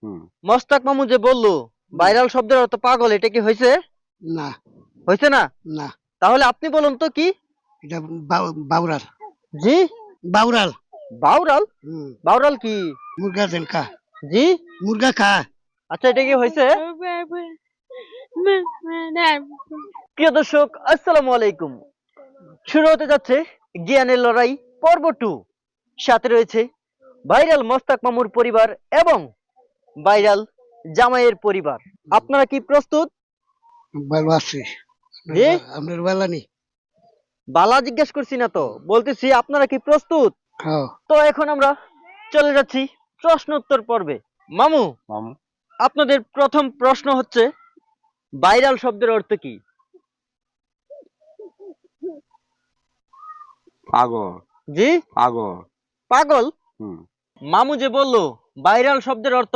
হুম। মস্তাক মামু যে বললো ভাইরাল শব্দের অর্থ পাগল, এটা কি হয়েছে? না হয়েছে না? না, তাহলে আপনি বলুন তো কি? এটা বাউরাল। জি, বাউরাল। বাউরাল। হুম। বাউরাল কি? মুরগা দেন খা। জি, মুরগা খা। আচ্ছা এটা কি হয়েছে? প্রিয় দর্শক, আসসালামু আলাইকুম। শুরু হতে যাচ্ছে জ্ঞানের লড়াই পর্ব 2। সাথে রয়েছে ভাইরাল মস্তাক মামুর পরিবার এবং ভাইরাল জামাইয়ের পরিবার। আপনারা কি প্রস্তুত? ভালো আছি। জি, আপনার বেলা নি। বালা জিজ্ঞেস করছি না তো, বলতেছি আপনারা কি প্রস্তুত? হ্যাঁ। তো এখন আমরা চলে যাচ্ছি প্রশ্ন উত্তর পর্বে। মামু, মামু। আপনাদের প্রথম প্রশ্ন হচ্ছে ভাইরাল শব্দের অর্থ কি? পাগল। জি, পাগল। পাগল। হুম। মামু যে বললো ভাইরাল শব্দের অর্থ